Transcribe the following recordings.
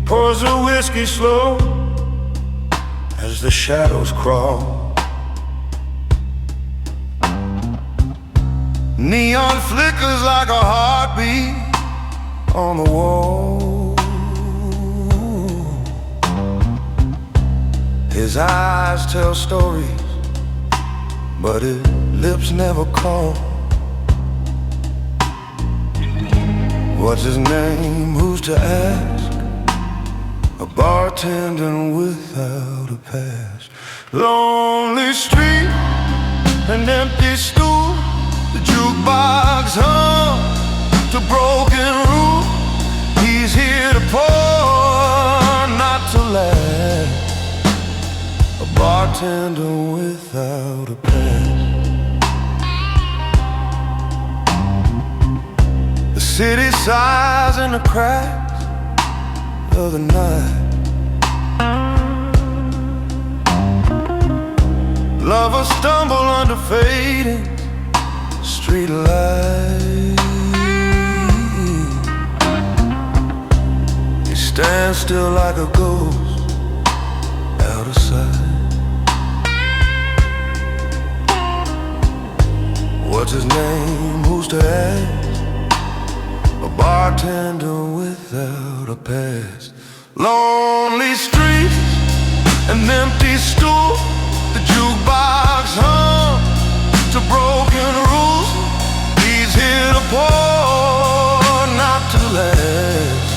Pours the whiskey slow as the shadows crawl. Neon flickers like a heartbeat on the wall. His eyes tell stories, but his lips never call. What's his name? Who's to ask? A bartender without a past. Lonely street, an empty stool, the jukebox hum to broken rule. He's here to pour, not to last. A bartender without a past. The city sighs in the cracks of the night. Lovers stumble under fading street lights. He stands still like a ghost out of sight. What's his name? Who's to ask? A bartender without a past. Lonely streets, an empty stool, the jukebox hum to broken rules. He's here to pour, not to last.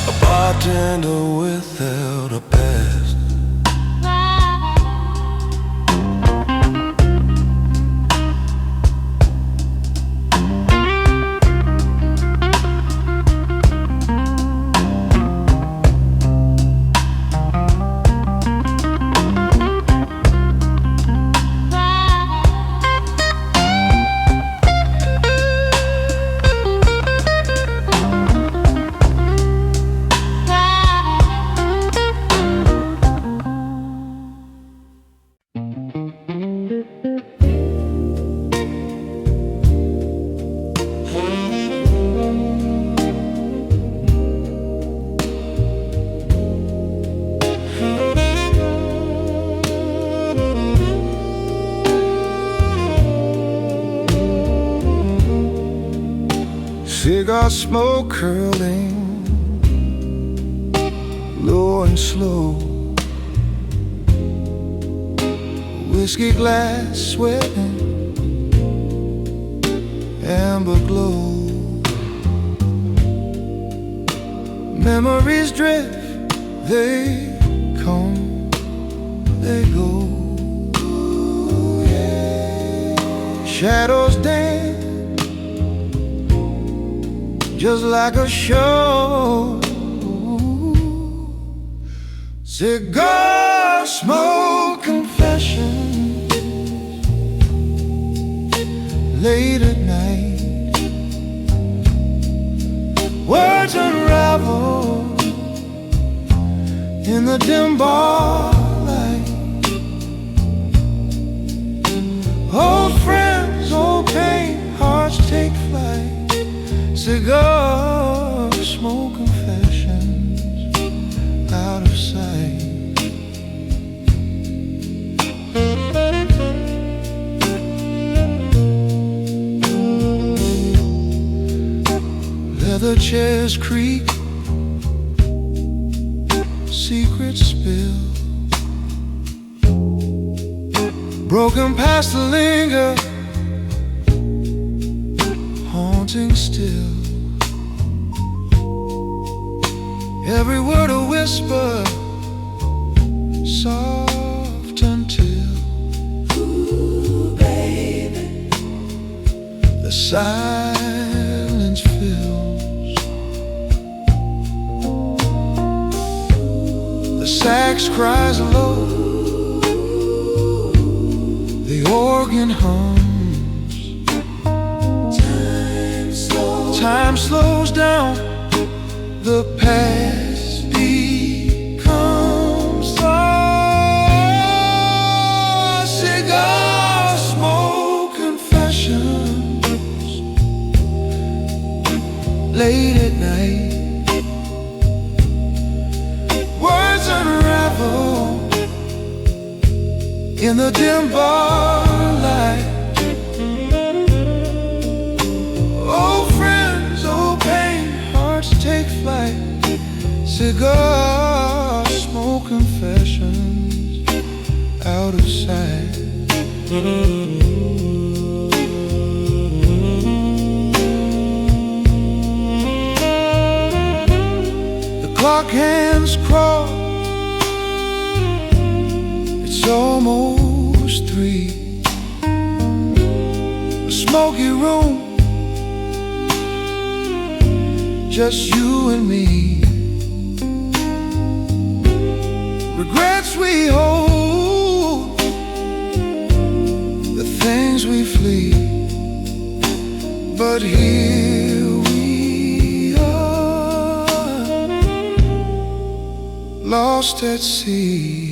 A bartender without a past. Cigar smoke curling low and slow, whiskey glass sweating, amber glow. Memories drift, they come, they go. Shadows dance just like a show. Cigar smoke confessions late at night. Words unravel in the dim bar light. Old friends, old pain, hearts take flight. Cigar smoke confessions out of sight. Leather chairs creak, secrets spill, broken past the linger, haunting still. Every word a whisper, soft until, ooh, baby, the silence fills. The sax cries low, the organ hums. Time slows down, the past becomes the cigar smoke confessions late at night. in the dim bar light. Old friends, old pain, hearts take flight. Cigar smoke confessions out of sight. The clock hands crawl. It's almost 3. A smoky room, just you and me. Regrets we hold, the things we flee. But here we are, lost at sea.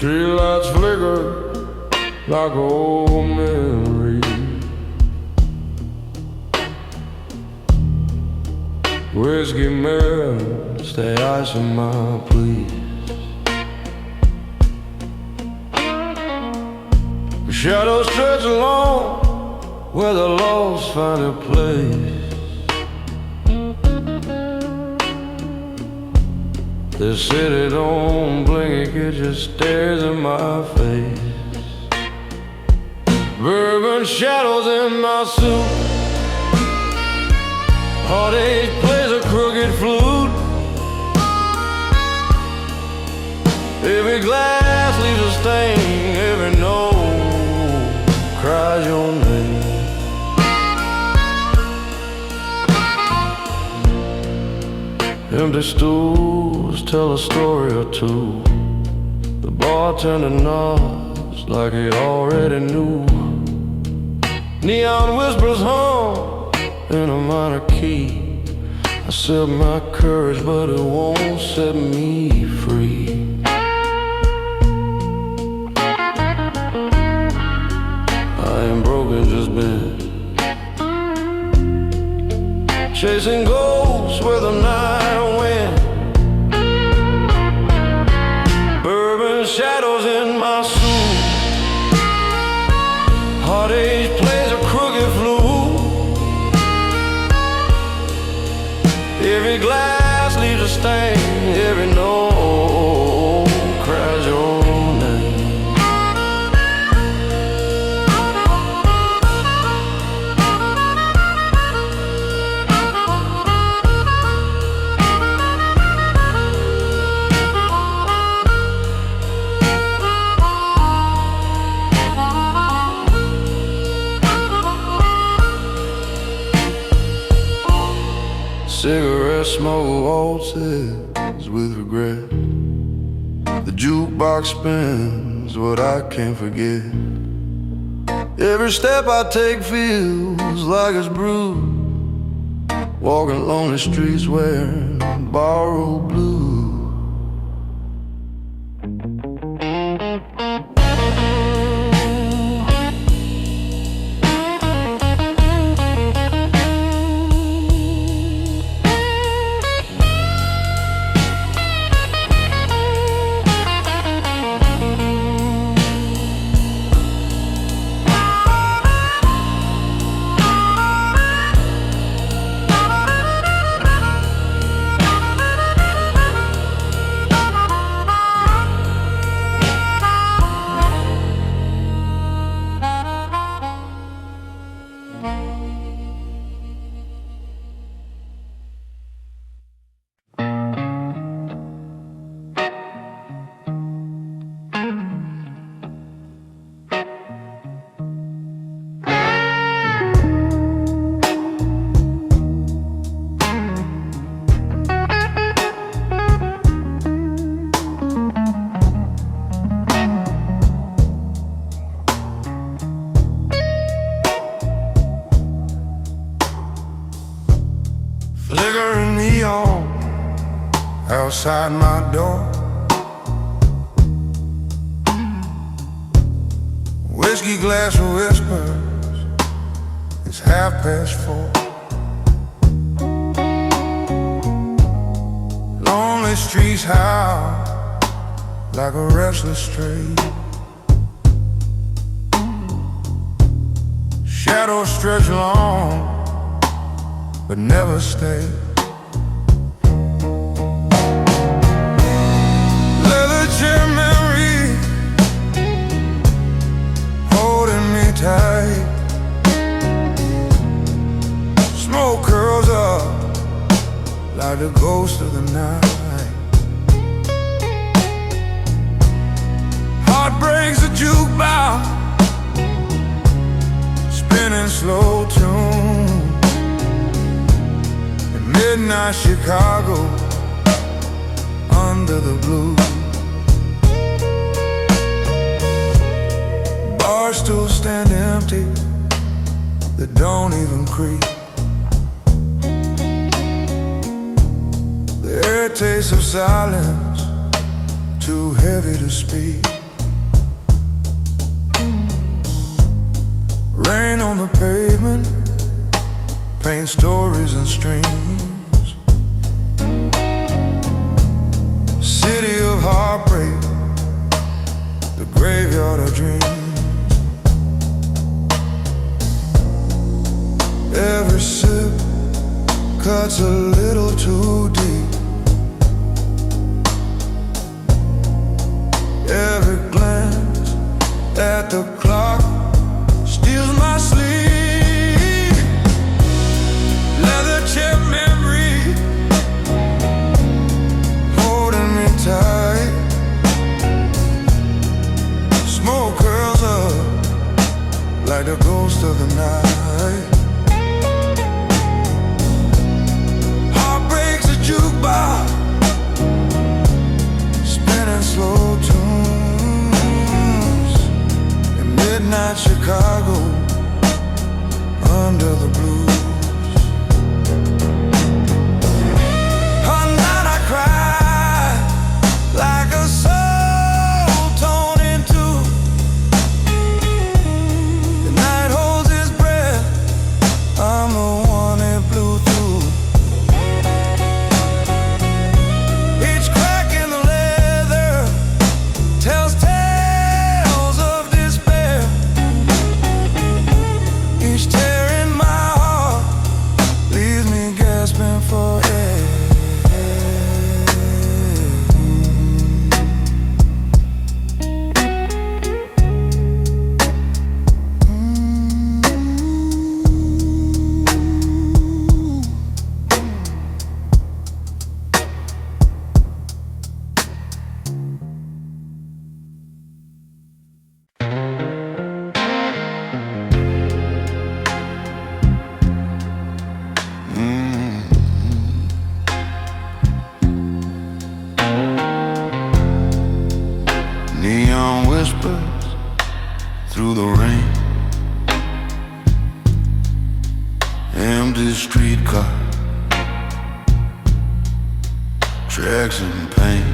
Streetlights flicker like old memories. Whiskey melts the ice in my please. The shadows stretch along where the lost find a place. The city don't blink, it just stares in my face. Bourbon shadows in my suit. Heartache plays a crooked flute. Every glass leaves a stain, every note cries your name. Empty stools tell a story or two. The bartender nods like he already knew. Neon whispers hum in a minor key. I sip my courage, but it won't set me free. I ain't broken, just been chasing ghosts where the night went. Bourbon shadows in my suit. Heartache plays a crooked flute. Every glass leaves a stain, every note cries your name. Cigarette smoke waltzes with regret. The jukebox spins what I can't forget. Every step I take feels like it's bruised. Walking lonely streets wearing borrowed blue. Liquor and neon outside my door. Whiskey glass whispers, it's 4:30. Lonely streets howl like a restless stray. Shadows stretch long but never stay. Leather chair memory holding me tight. Smoke curls up like the ghost of the night. Heart breaks a jukebox, spinning slow tune. In midnight Chicago, under the blue. Bars still stand empty, that don't even creak. The air taste of silence, too heavy to speak. Rain on the pavement, paint stories and streams. City of heartbreak, the graveyard of dreams. Every sip cuts a little too deep. Every glance at the clock steals my sleep. Leather chair memory holding me tight. Smoke curls up like the ghost of the night. Heart breaks a jukebox, spinning slow tunes. In midnight Chicago, under the blues. All night I cried like a soul torn in two. The night holds its breath, I'm the one it blew through. Each crack in the leather tells tales of despair. Each tear in my heart leaves me gasping for air. Neon whispers through the rain. Empty streetcar, tracks in pain.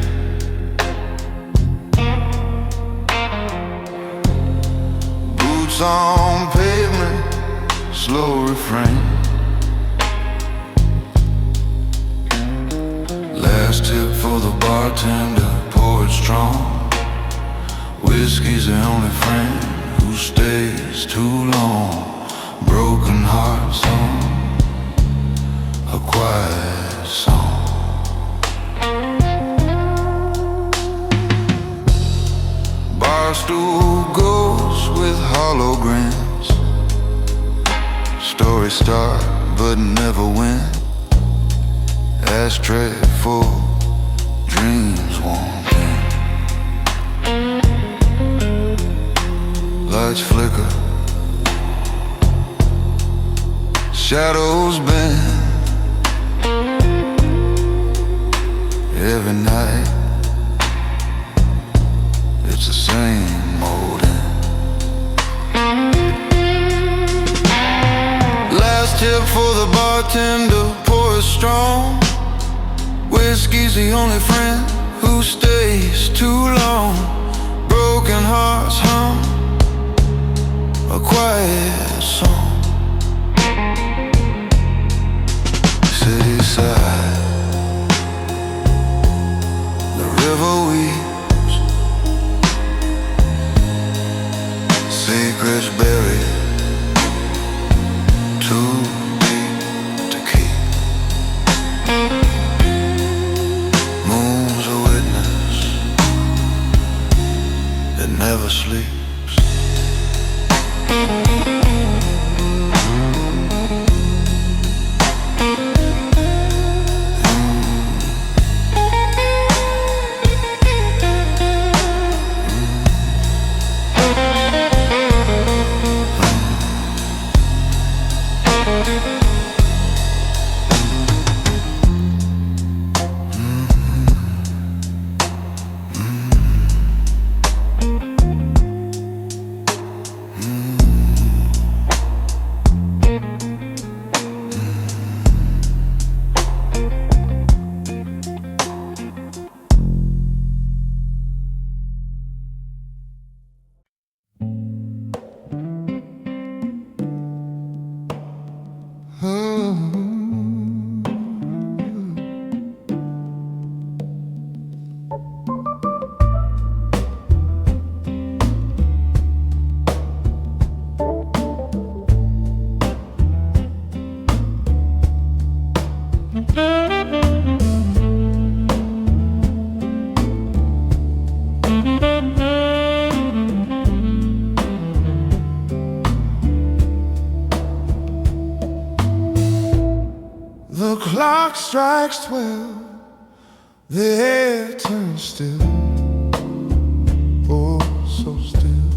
Boots on pavement, slow refrain. Last tip for the bartender, pour it strong. Whiskey's the only friend who stays too long. Broken heart song, a quiet song. Barstool ghosts with holograms. Stories start but never win. Ashtray full, dreams won't end. Lights flicker, shadows bend. Every night it's the same old end. Last tip for the bartender, pour poet's strong. Whiskey's the only friend who stays too long. Broken hearts hum a quiet song. City side, the river weeps, secrets buried too deep to keep. Moon's a witness that never sleeps. The clock strikes 12, the air turns still, oh so still.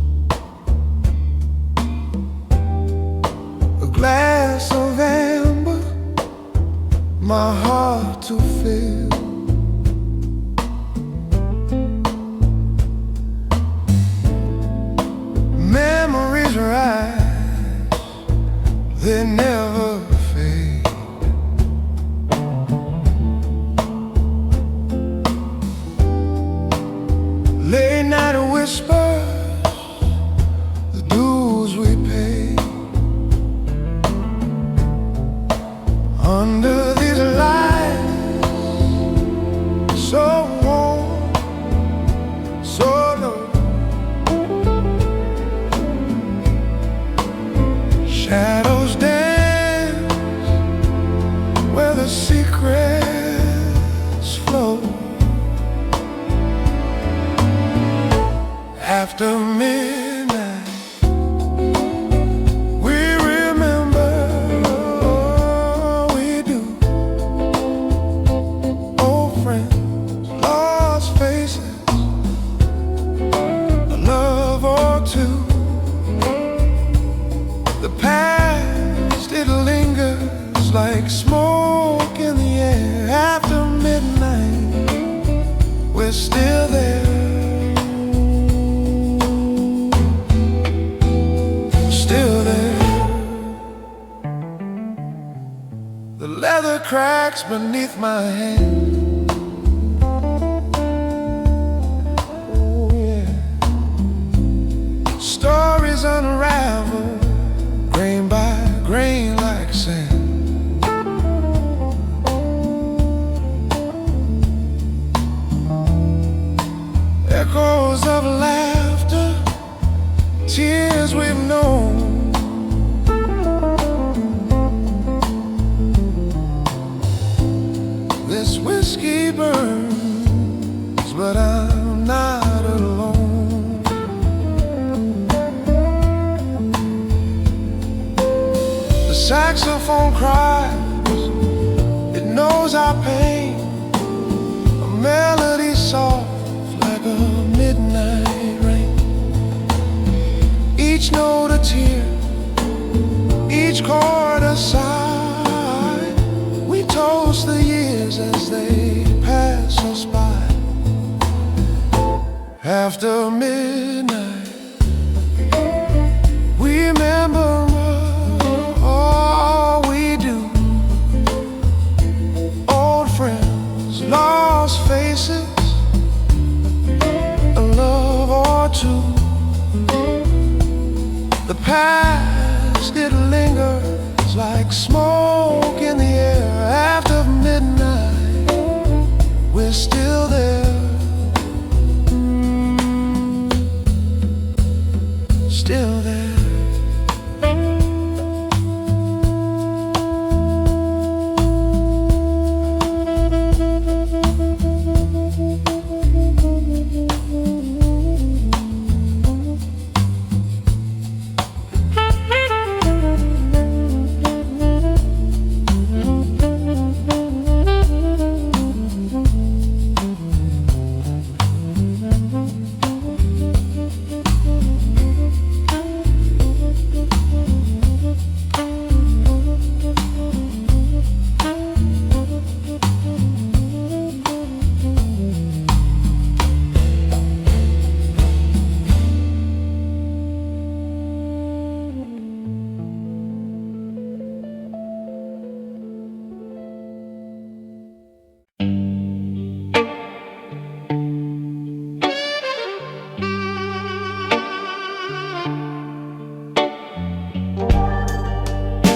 A glass of amber, my heart to fill. Memories rise, they never fade. Late night whispers, the dues we pay. Under these lights, so warm, so low. Shadows dance where the secrets flow. After midnight, we remember all we do. Old friends, lost faces, a love or two. The past, it lingers like smoke in the air. After midnight, we're still there. Still there. The leather cracks beneath my hand. Oh yeah. Stories unravel, grain by grain like sand. Echoes of laughter, tears we've known. This whiskey burns, but I'm not alone. The saxophone cries, it knows our pain. A melody soft like a midnight rain. Each note a tear, each chord a sigh. We toast the years as they pass us by. After midnight, we remember all we do. past, it lingers like smoke in the air. After midnight, we're still there, still there.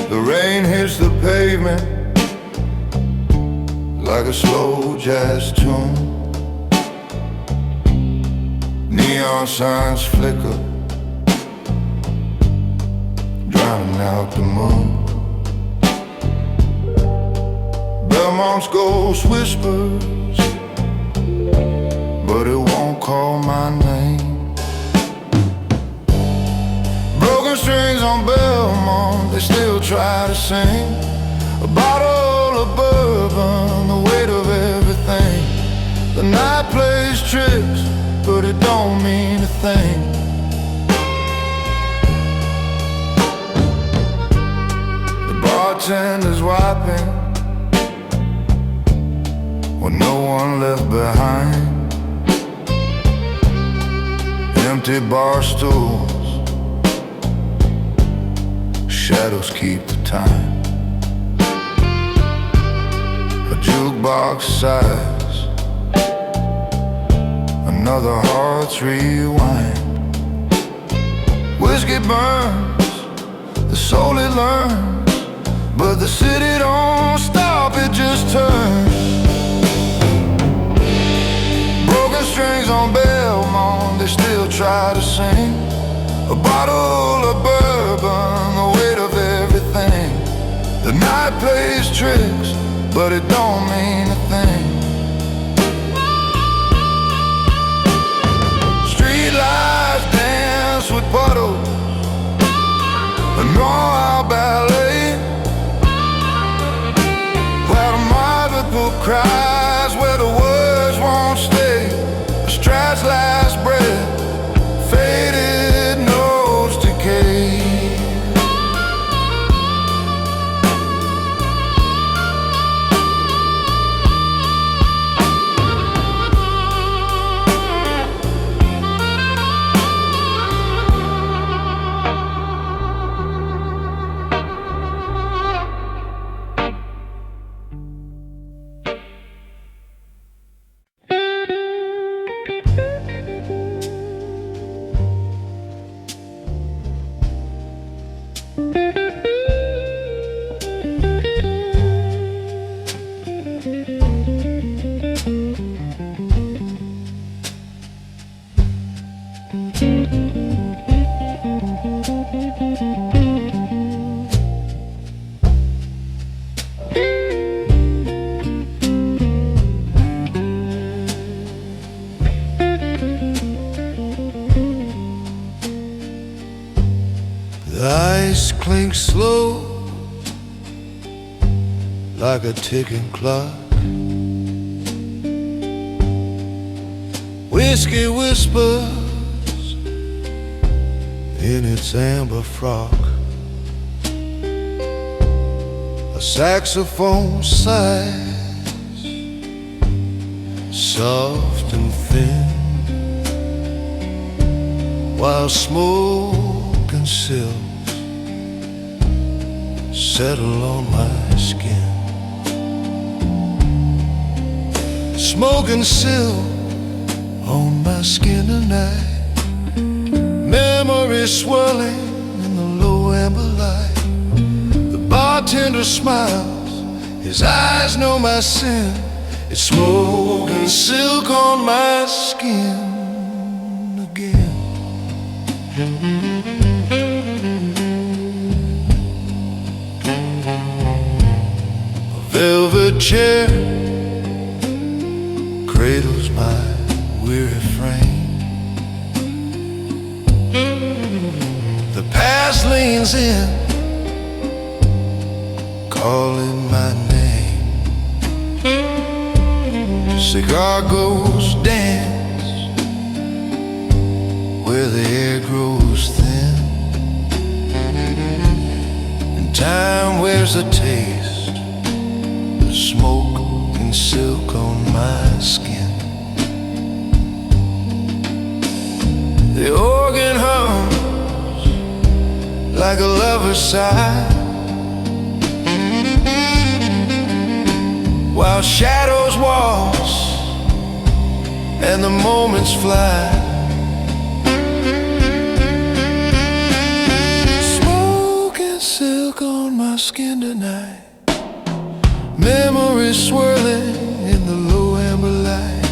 The rain hits the pavement like a slow jazz tune. Neon signs flicker, drowning out the moon. Belmont's ghost whispers, but it won't call my name. Broken strings on Belmont, they still try to sing. A bottle of bourbon, the weight of everything. The night plays tricks, but it don't mean a thing. The bartender's wiping with no one left behind. Empty bar stools, shadows keep the time. A jukebox sighs, another heart's rewind. Whiskey burns, the soul it learns, but the city don't stop, it just turns. Broken strings on Belmont, they still try to sing. A bottle of bourbon, the weight of everything. The night plays tricks, but it don't mean a thing. Street lights dance with puddles, a noir ballet, where the marble cries, where the words won't stay. The strat's last breath, faded nose decay. The ice clinks slow like a ticking clock. Whiskey whispers in its amber frock. A saxophone sighs, soft and thin, while smoke and silk settle on my skin. Smoke and silk on my skin tonight. Memories swirling in the amber light. The bartender smiles, his eyes know my sin. It's smoke and silk on my skin again. A velvet chair cradles my weary frame. The past leans in, calling my name. Cigar ghosts dance where the air grows thin, and time wears the taste of smoke and silk on my skin. The organ hums like a lover's sigh, while shadows waltz and the moments fly. Smoke and silk on my skin tonight, memories swirling in the low amber light.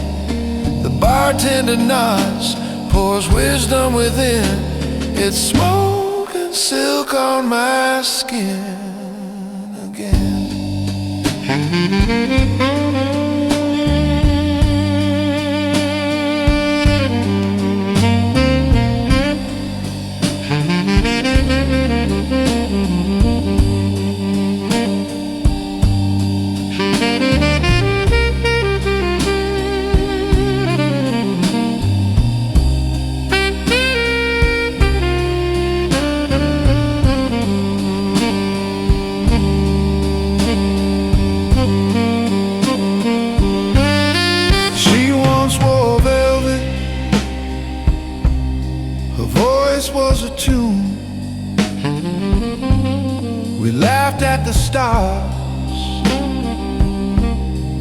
The bartender nods, pours wisdom within. It's smoke and silk on my skin again. Was a tune. We laughed at the stars,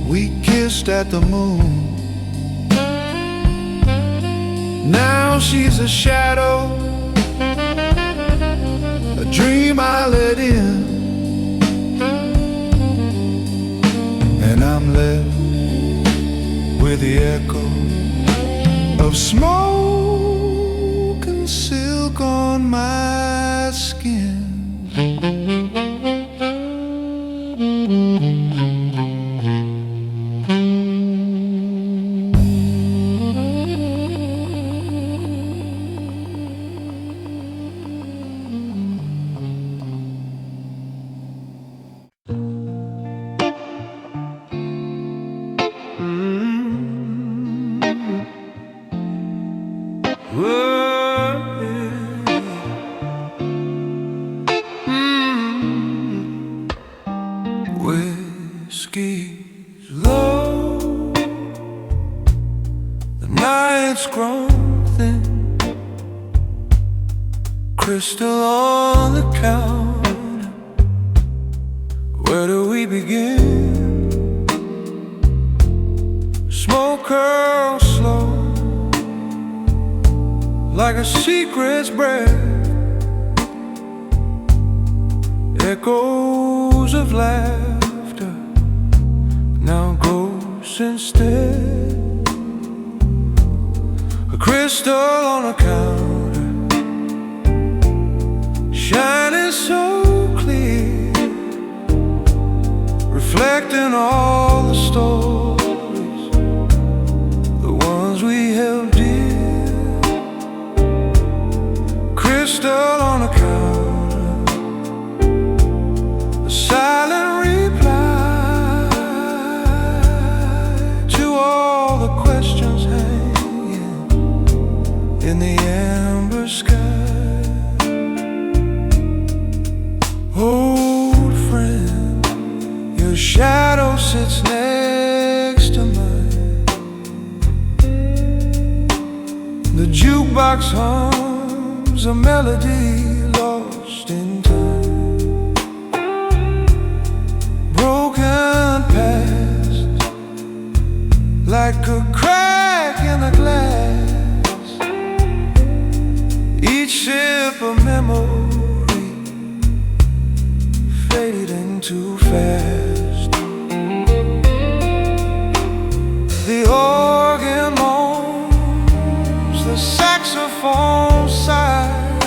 we kissed at the moon. Now she's a shadow, a dream I let in, and I'm left with the echo of smoke and silk on my skin. Whiskey's low, the night's grown thin, crystal on the counter. Where do we begin? Smoke curls slow, like a secret's breath, echoes of laughter now ghosts instead. A crystal on a counter, shining so clear, reflecting all the stories, the ones we held dear. Crystal on a counter, a silent in the amber sky. Old friend, your shadow sits next to mine. The jukebox hums a melody lost in time. Broken past, like a crack in the glass. Each sip a memory fast. The organ moans, the saxophone sighs,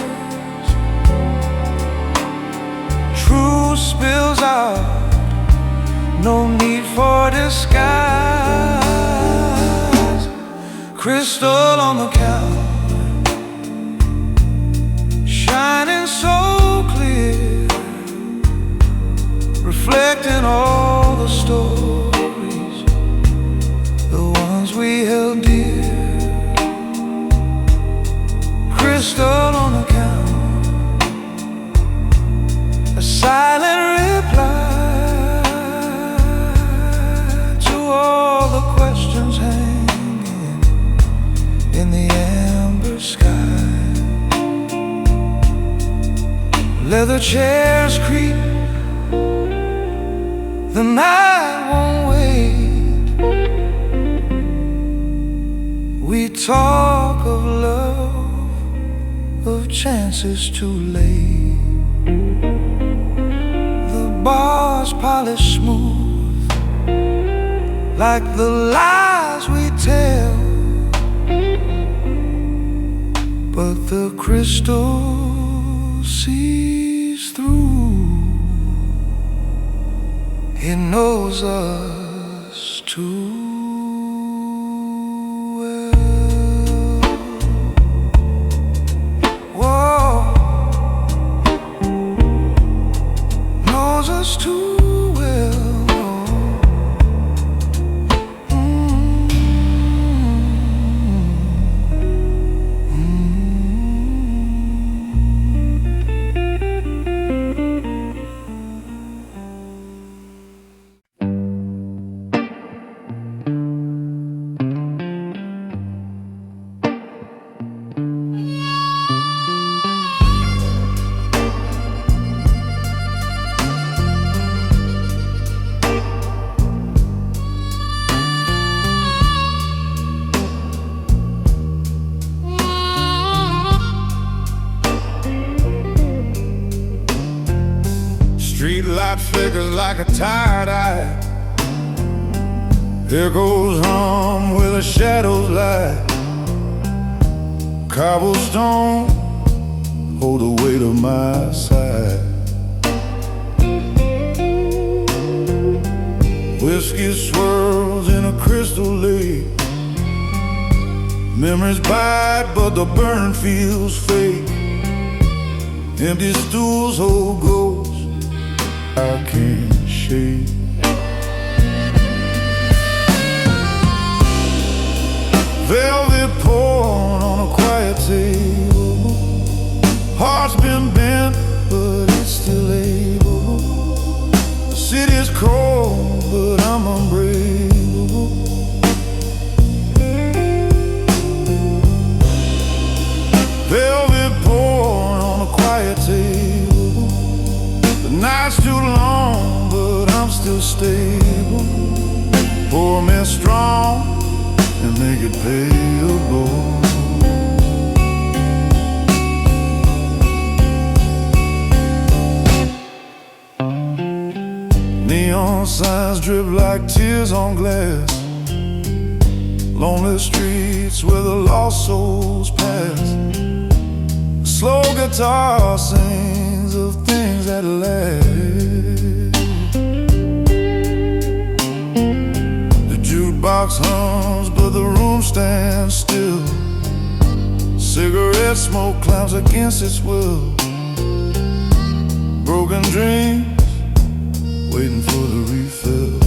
truth spills out, no need for disguise. Crystal on the counter, shining so clear, reflecting all the stories, the ones we held dear. Crystal on the counter, a silent reply to all the questions hanging in the amber sky. Leather chairs creak, the night won't wait. We talk of love, of chances too late. The bars polished smooth, like the lies we tell, but the crystal sees through. It knows us too well. Whoa, knows us too well. Streetlight flickers like a tired eye, echoes hum where the shadows lie. Cobblestone hold the weight of my side. Whiskey swirls in a crystal lake. Memories bite but the burn feels fake. Empty stools hold ghosts I can't shake. Velvet porn on a quiet table. Heart's been bent, but it's still able. The city's cold, but I'm unbreakable. Velvet porn on a quiet table. The night's too long, but I'm still stable. Pour me strong and make it payable. Neon signs drip like tears on glass. Lonely streets where the lost souls pass. A slow guitar sings of things that last. The jukebox hums but the room stands still. Cigarette smoke climbs against its will. Broken dreams waiting for the refill.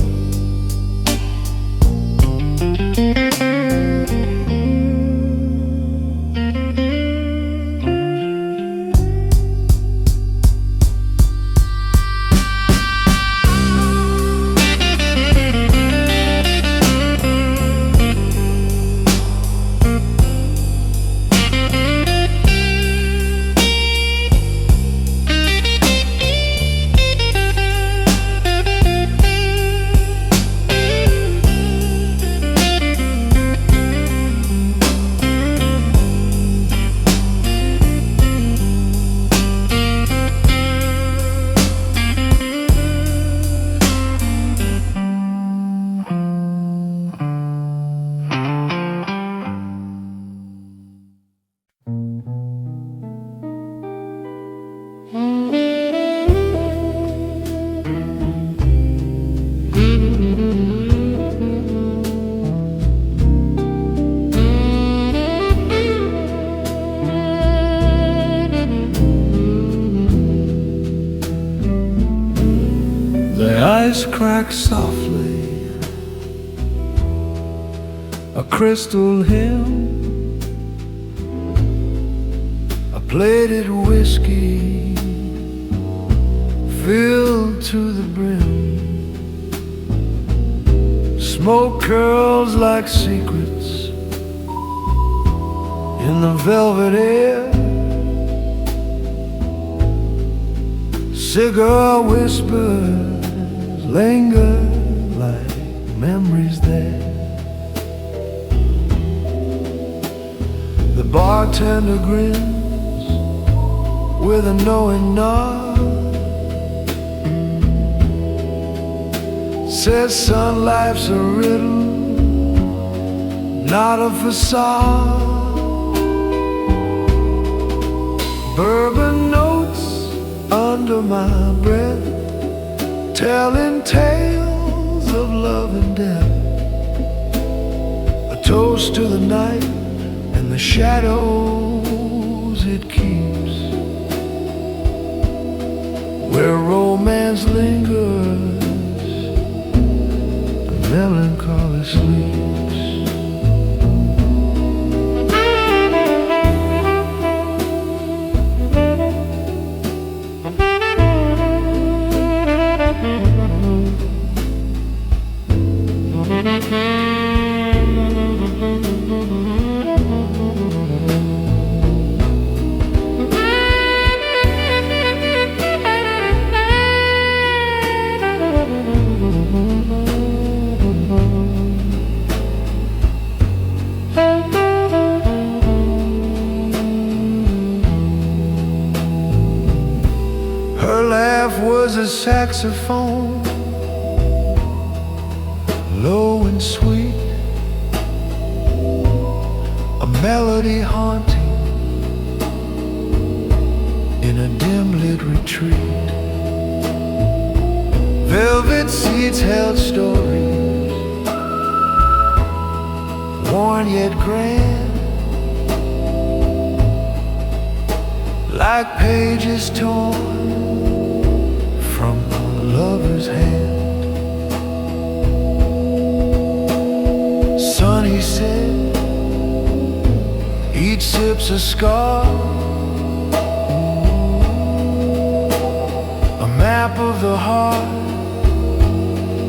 crack softly, a crystal hymn, a plated whiskey filled to the brim. Smoke curls like secrets in the velvet air. Cigar whispers linger like memories there. The bartender grins with a knowing nod, says, son, life's a riddle, not a facade. Bourbon notes under my breath, telling tales of love and death. A toast to the night and the shadows it keeps, where romance lingers and melancholy sleeps. Her laugh was a saxophone, low and sweet, a melody haunting in a dim-lit retreat. Velvet seats held stories, worn yet grand, like pages torn from a lover's hand. Son, he said, each sip's a scar, a map of the heart,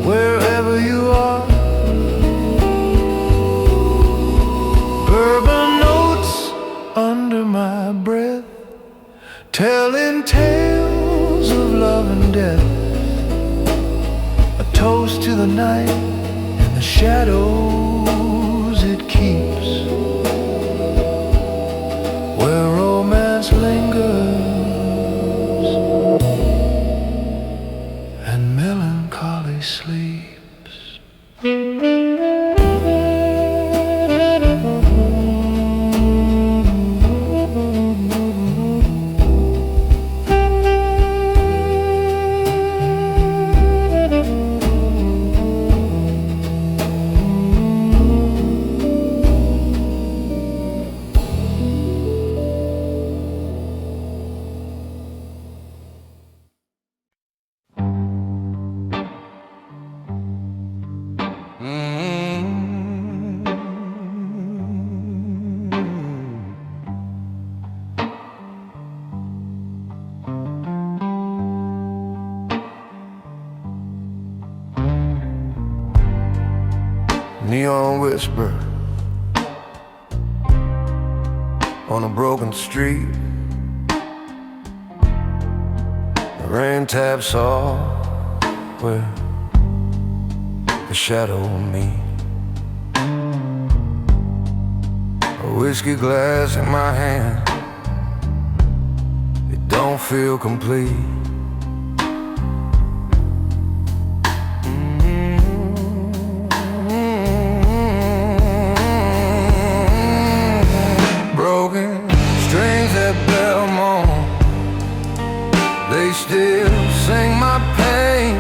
wherever you are. Bourbon notes under my breath, telling tales of love and death. A toast to the night and the shadows it keeps, where romance lingers and melancholy sleeps. Neon whisper on a broken street. The rain taps off where the shadow meet. A whiskey glass in my hand, it don't feel complete. At Belmont, they still sing my pain,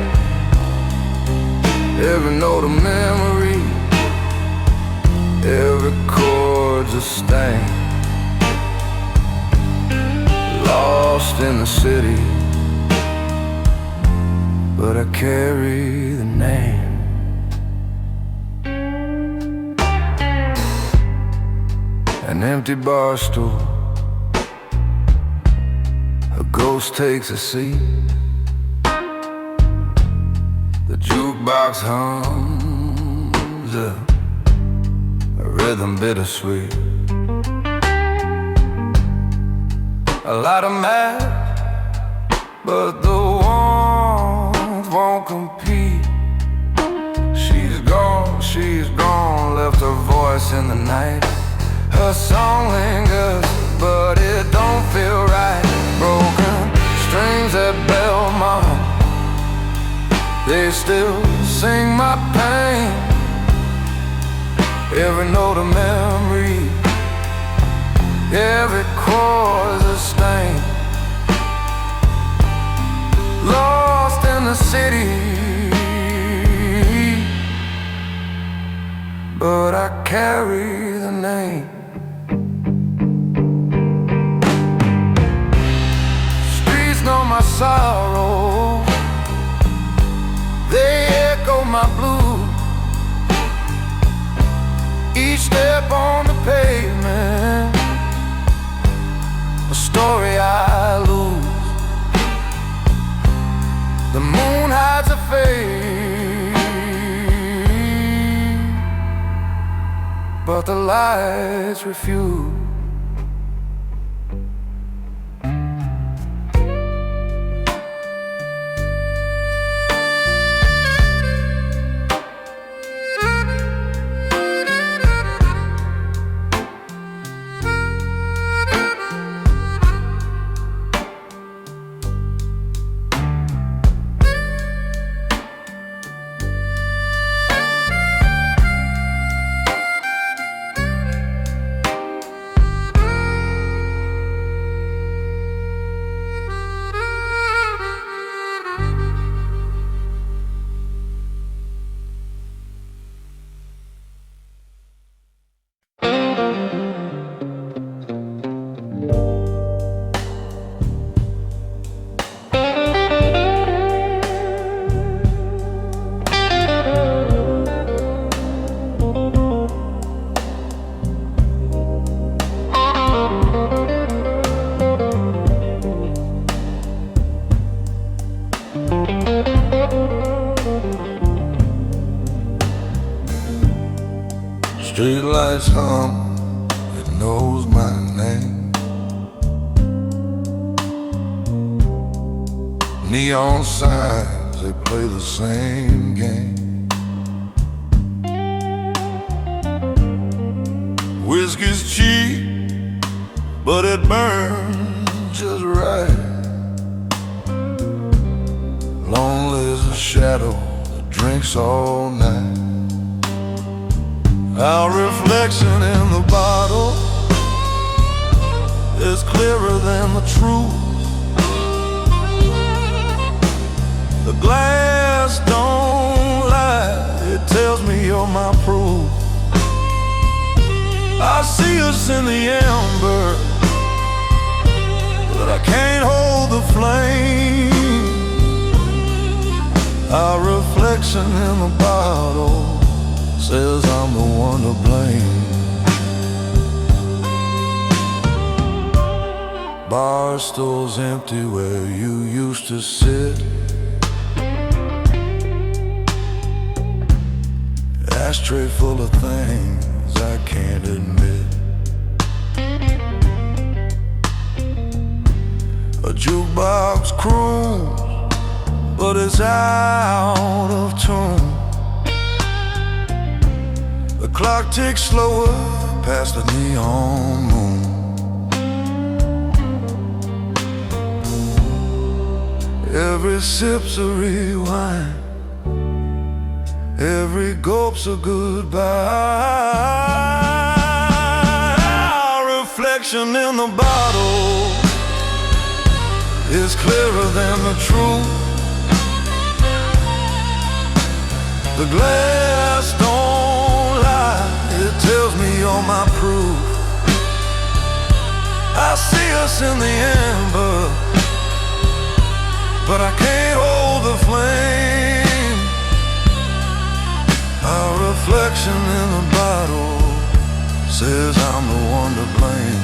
every note a memory, every chord's a stain. Lost in the city, but I carry the name. An empty bar stool, a ghost takes a seat. The jukebox hums a rhythm bittersweet. I light a match, but the warmth won't compete. She's gone, left her voice in the night. Her song lingers, but it don't feel right. Broken strings at Belmont, they still sing my pain. Every note a memory, every chord's a stain. Lost in the city, but I carry the name. Streets know my sorrow, they echo my blues. Each step on the pavement, a story I lose. The moon hides a face, but the lights refuse. Streetlights hum, it knows my name. Neon signs, they play the same game. Whiskey's cheap, but it burns just right. Lonely as a shadow that drinks all night. Our reflection in the bottle is clearer than the truth. The glass don't lie, it tells me you're my proof. I see us in the ember, but I can't hold the flame. Our reflection in the bottle says I'm the one to blame. Bar stools empty where you used to sit. Ashtray full of things I can't admit. A jukebox croons, but it's out of tune. The clock ticks slower past the neon moon. Every sip's a rewind, every gulp's a goodbye. Our reflection in the bottle is clearer than the truth. The glass don't lie, it tells me you're my proof. I see us in the ember, but I can't hold the flame. reflection in the bottle says I'm the one to blame.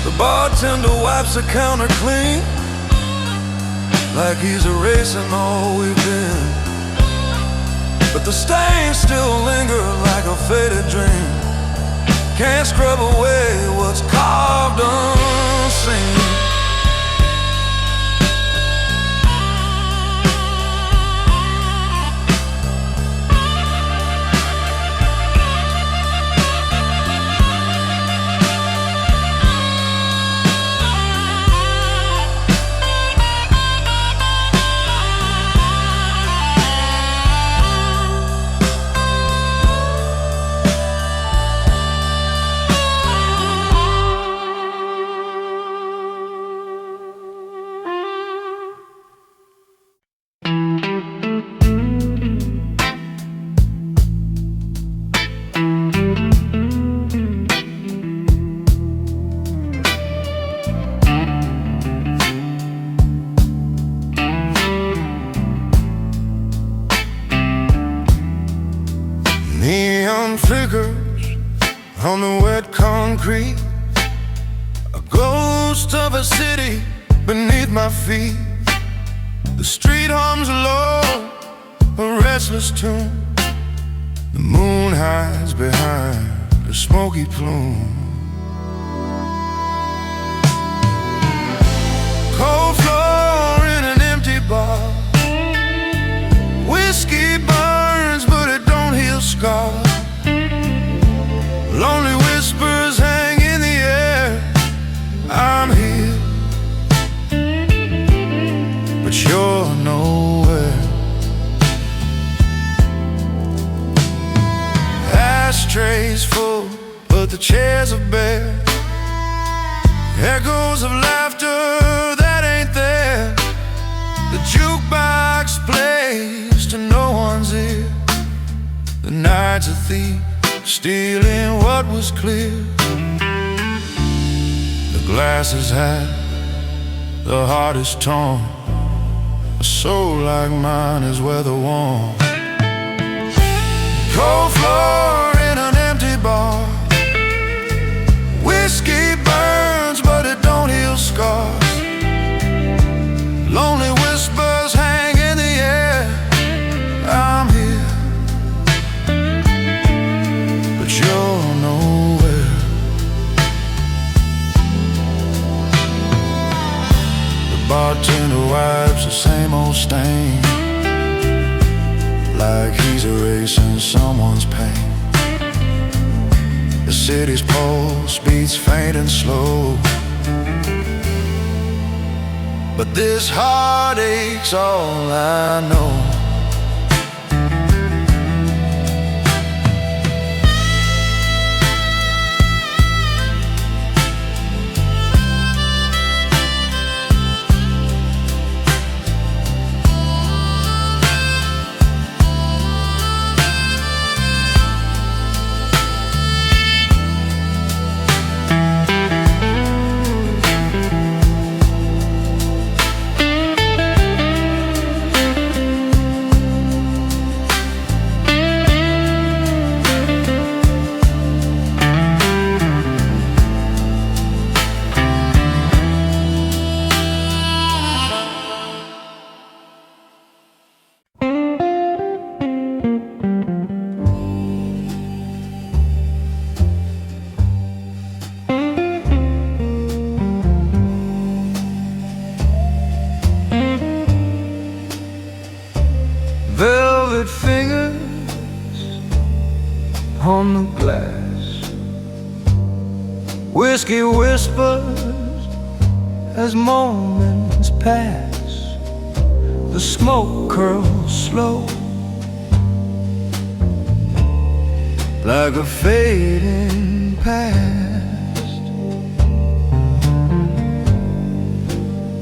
The bartender wipes the counter clean, like he's erasing all we've been. But the stains still linger like a faded dream. Can't scrub away what's carved unseen. Neon flickers on the wet concrete, a ghost of a city beneath my feet. The street hums low, a restless tune. The moon hides behind a smoky plume. Cold floor in an empty bar. Whiskey burns, but it don't heal scars. Lonely whispers hang in the air. I'm here, but you're nowhere. Ashtrays full, but the chairs are bare. Echoes of laughter that ain't there. The jukebox plays to no one's ear. The night's a thief, stealing what was clear. The glass is half, the heart is torn. A soul like mine is weather worn. Cold floor in an empty bar. Whiskey burns, but it don't heal scars. Lonely whispers hang in the air. I'm here, but you're nowhere. The bartender wipes the same old stain, like he's erasing someone's pain. The city's pulse beats faint and slow, but this heartache's all I know. Velvet fingers on the glass. Whiskey whispers as moments pass. The smoke curls slow, like a fading past.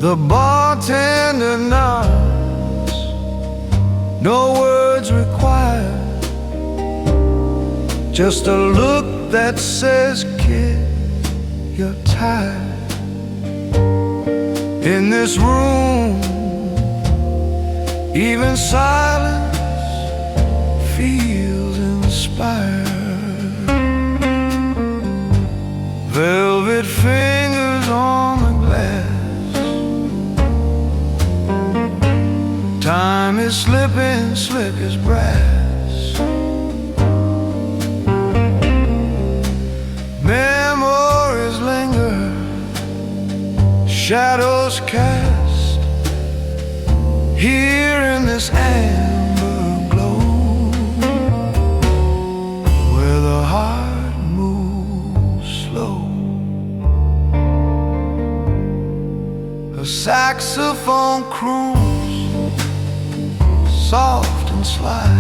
The bartender nods, no words required, just a look that says, kid, you're tired. In this room, Even silence feels inspired. Velvet fingers on the glass. Time is slipping, slick as brass. Memories linger, shadows cast here in this amber glow, where the heart moves slow. A saxophone croons, soft and sly,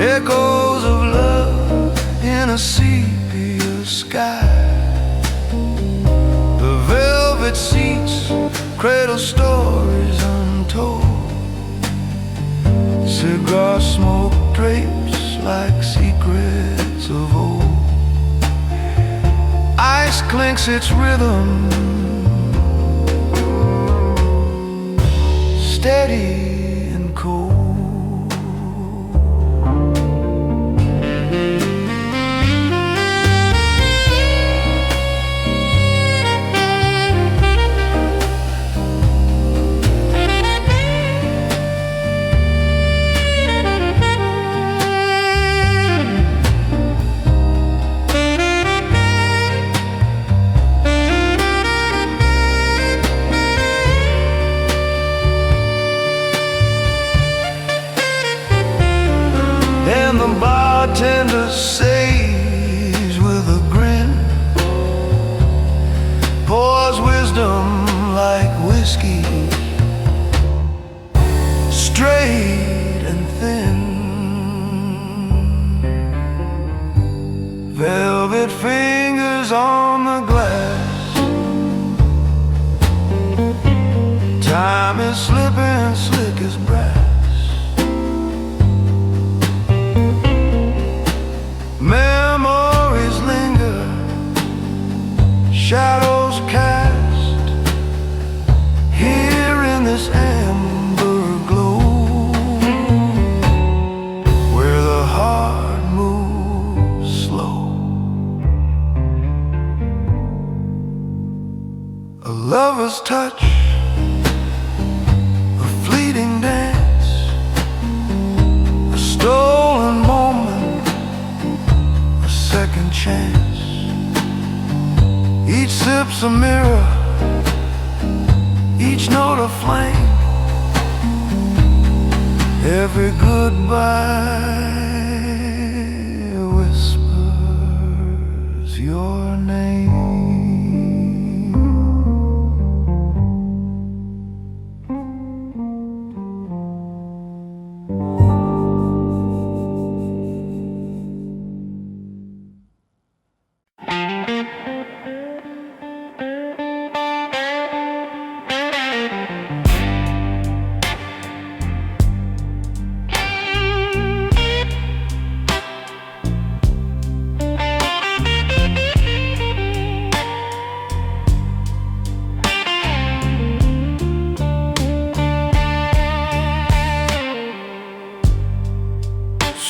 echoes of love in a sepia sky. The velvet seats cradle stories untold. Cigar smoke drapes like secrets of old. Ice clinks its rhythm, steady and cold. And the bartender says with a grin, pours wisdom like whiskey, straight and thin. Velvet fingers on the glass. Time is slipping, slick as brass. Memories linger, shadows cast here in this amber glow, where the heart moves slow. A lover's touch, a fleeting dance, a stolen moment, second chance. Each sip's a mirror, each note a flame. Every goodbye whispers your name.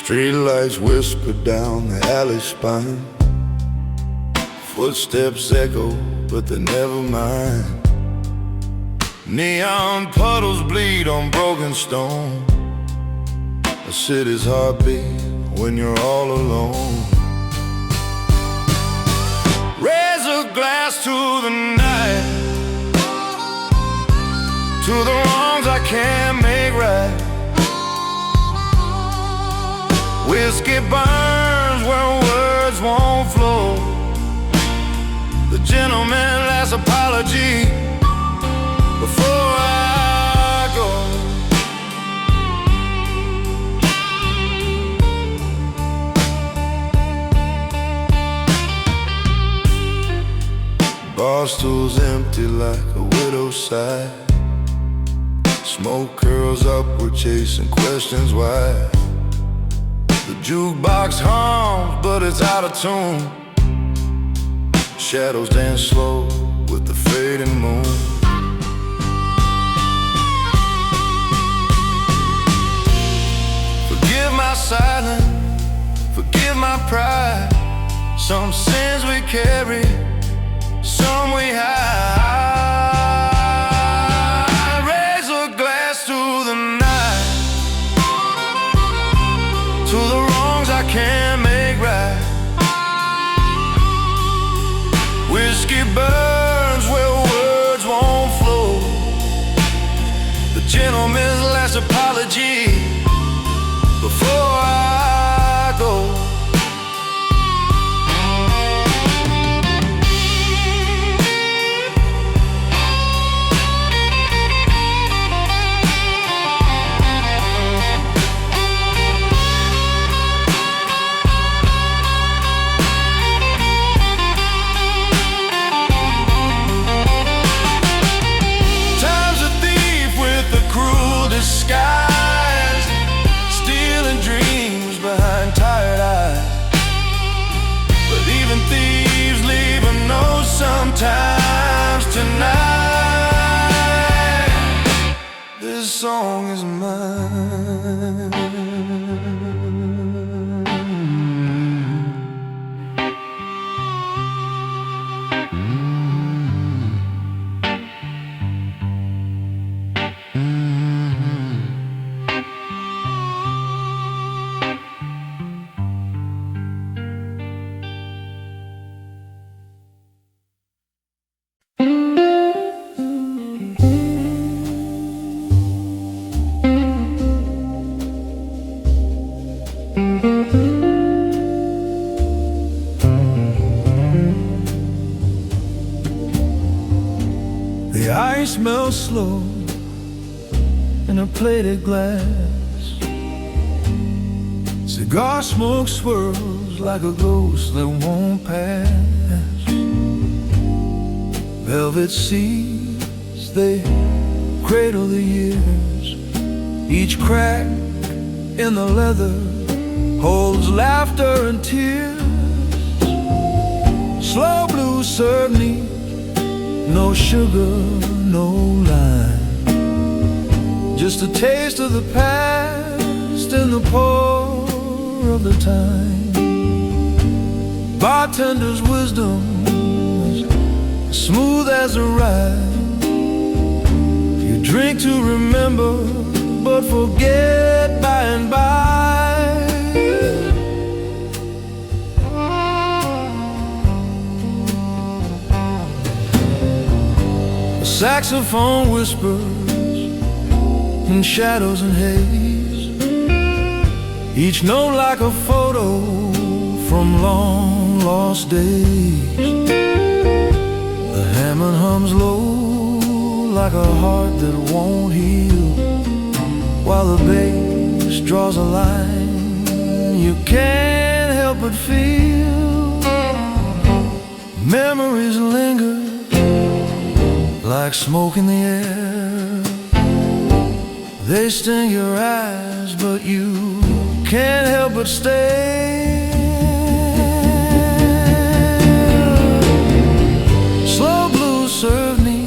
Streetlights whisper down the alley spine. Footsteps echo, but they never mind. Neon puddles bleed on broken stone. A city's heartbeat when you're all alone. Raise a glass to the night, to the wrongs I can't make right. Whiskey burns where words won't flow. The gentleman last apology before I go. Bar stool's empty like a widow's sigh. Smoke curls upward, chasing questions why. The jukebox hums, but it's out of tune. Shadows dance slow with the fading moon. Some sins we carry, some we hide. Raise a glass to the night, to the wrongs I can't make right. Whiskey burns where words won't flow. The gentleman's last apology before I go. Skies, stealing dreams behind tired eyes. But even thieves leave a note sometimes. Tonight, this song is mine. The ice melts slow in a plated glass. Cigar smoke swirls like a ghost that won't pass. Velvet seas, they cradle the years. Each crack in the leather holds laughter and tears. Slow blue serve neat, no sugar, no lime. Just a taste of the past in the pour of the time. Bartender's wisdom is smooth as a ride. You drink to remember, but forget by and by. A saxophone whispers in shadows and haze, each note like a photo from long lost days. The Hammond hums low like a heart that won't heal, while the bass draws a line you can't help but feel. Memories linger like smoke in the air. They sting your eyes, but you can't help but stare. Slow blues serve me,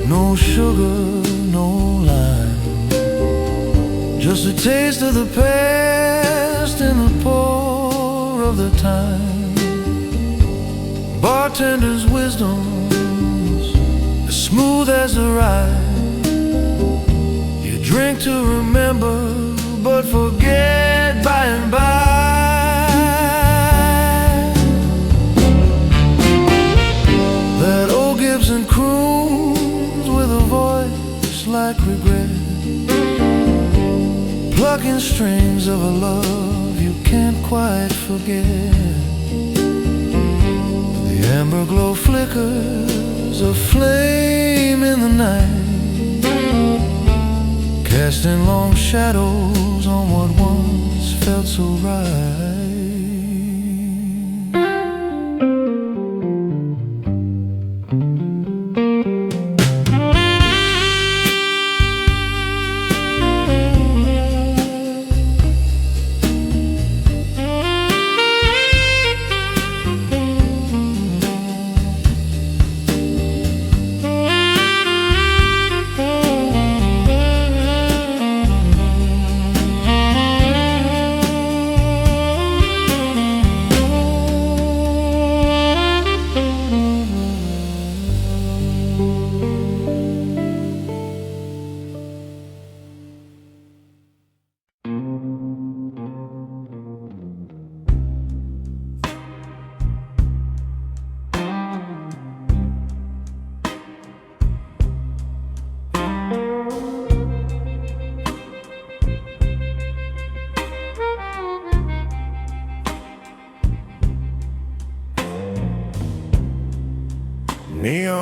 no sugar, no lime. Just a taste of the past in the pour of the time. Bartender's wisdom's as smooth as the ride. You drink to remember, but forget by and by. That old Gibson croons with a voice like regret, plucking strings of a love you can't quite forget. The amber glow flickers a flame in the night, casting long shadows on what once felt so right.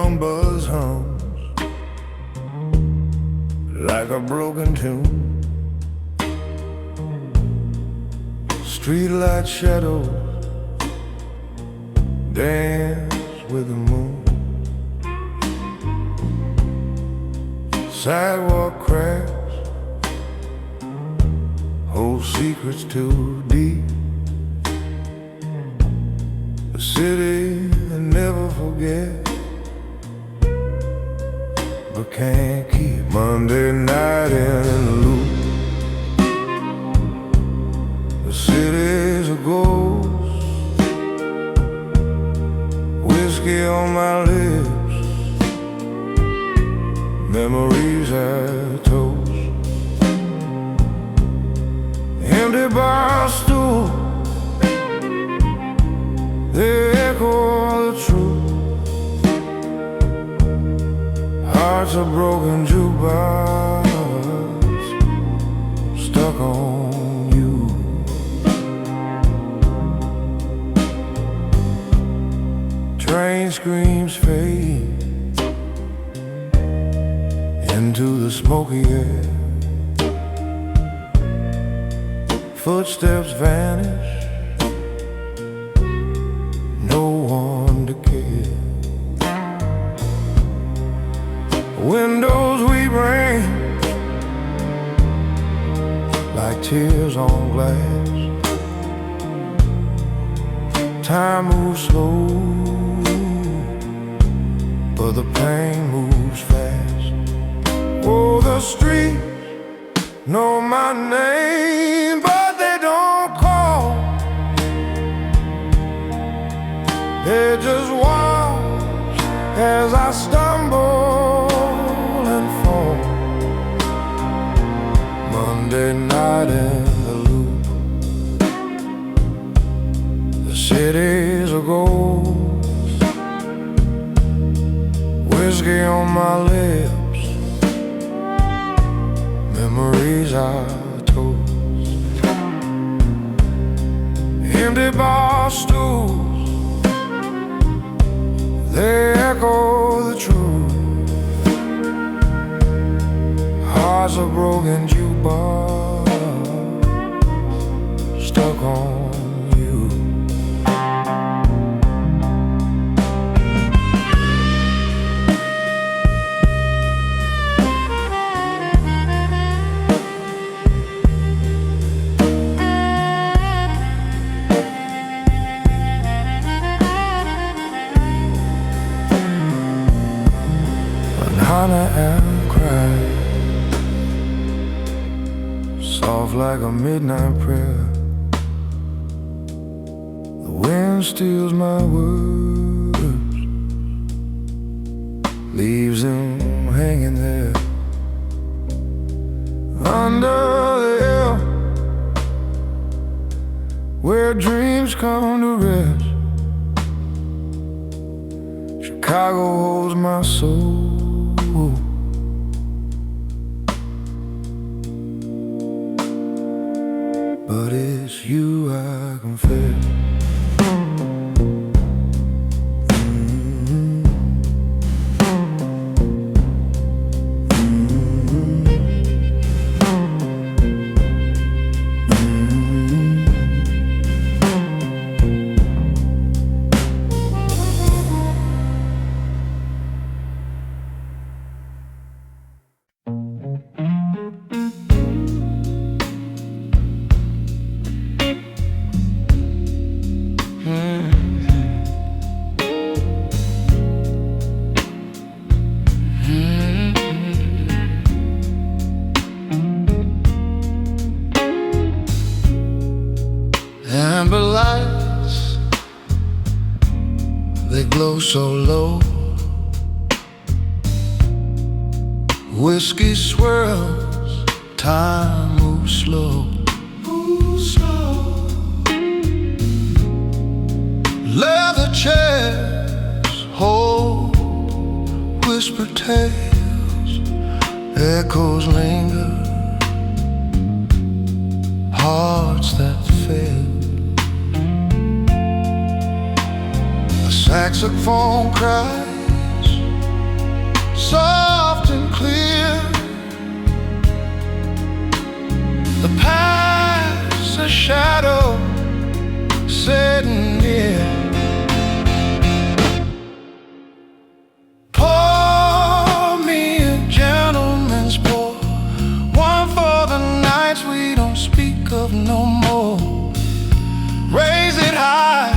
neon buzz hums like a broken tune. Streetlight shadows dance with the moon. Sidewalk cracks hold secrets too deep. The city that never forgets but can't keep. Monday night in the loop. The city's a ghost. Whiskey on my lips, memories I toast. Empty bar stool, they echo the truth. Hearts are broken jukebox, stuck on you. Train screams fade into the smoky air. Footsteps vanish, no one to care. Windows we bring like tears on glass. Time moves slow, but the pain moves fast. Oh, the streets know my name, but they don't call. They just watch as I stumble and fall. Monday night in the loop. The city's a ghost. Whiskey on my lips, memories I toast. Empty bar stools, they echo the truth. Hearts are broken jukebox, stuck on you. Hannah and cry, soft like a midnight prayer. The wind steals my words, leaves them hanging there under the hill where dreams come to rest. Chicago holds my soul, but it's you I confess. Amber lights, they glow so low. Whiskey swirls, time moves slow. Leather chairs hold whispered tales. Echoes linger, hearts that fail. A saxophone cries, soft and clear. The past a shadow sitting near. Pour me a gentleman's pour, one for the nights we don't speak of no more. Raise it high,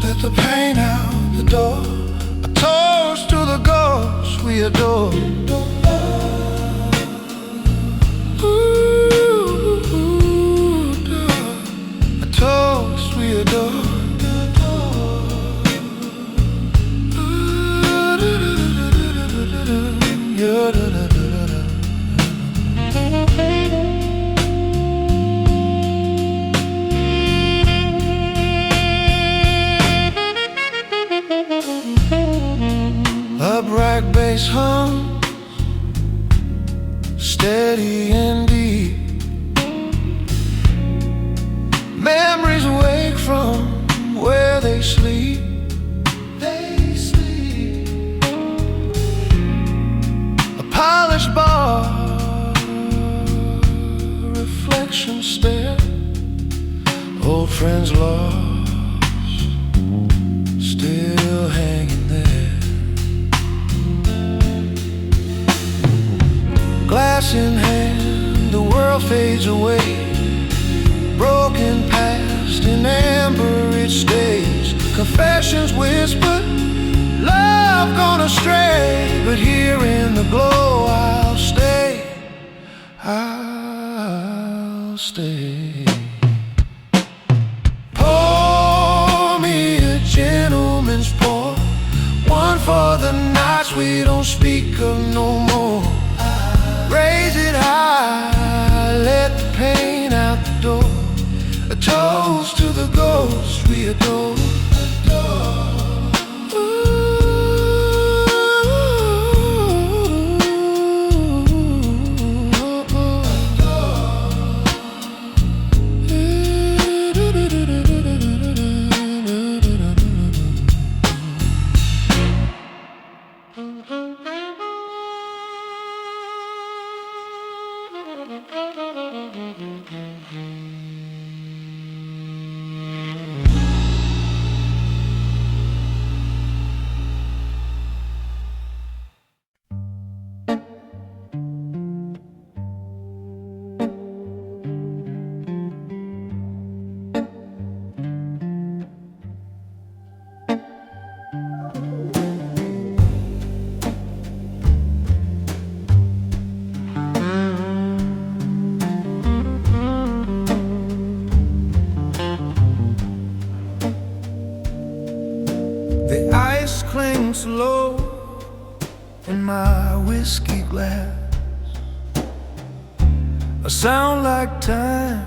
let the pain out the door. A toast to the ghosts we adore. A toast we adore. A bright bass hum, steady and deep. Memories wake from where they sleep. They sleep. A polished bar, reflection stare. Old friends lost, still hanging there. Glass in hand, the world fades away. Broken past in amber it stays. Confessions whispered, love gone astray. But here in the glow I'll stay, I'll stay. Pour me a gentleman's pour, one for the nights we don't speak of no more. Raise it high, let the pain out the door. A toast to the ghosts we adore. The ice clings low in my whiskey glass. A sound like time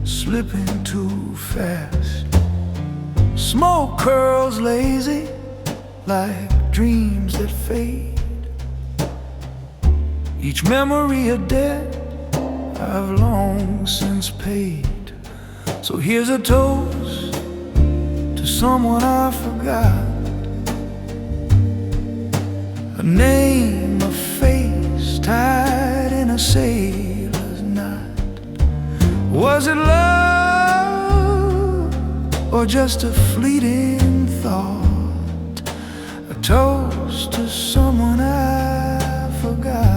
slipping too fast. Smoke curls lazy like dreams that fade. Each memory a debt I've long since paid. So here's a toast to someone I forgot, a name, a face tied in a sailor's knot. Was it love or just a fleeting thought? A toast to someone I forgot.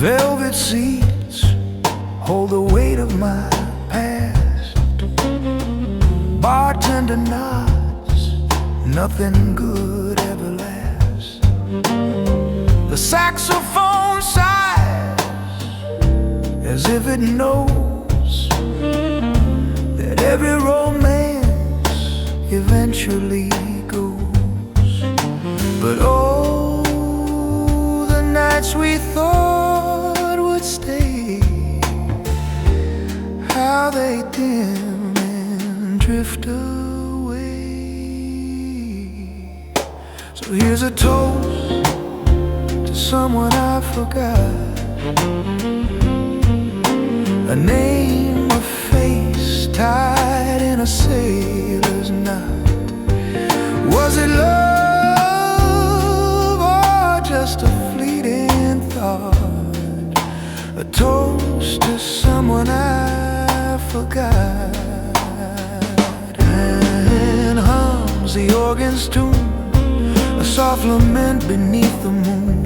Velvet seats hold the weight of my past. Bartender nods, nothing good ever lasts. The saxophone sighs as if it knows that every romance eventually goes. But oh, the nights we thought would stay, how they dim and drift away. So here Here's a toast to someone I forgot, a name, a face tied in a sailor's knot. Was it love or just a fleeting thought? A toast to someone I forgot. And hums the organ's tune, a soft lament beneath the moon.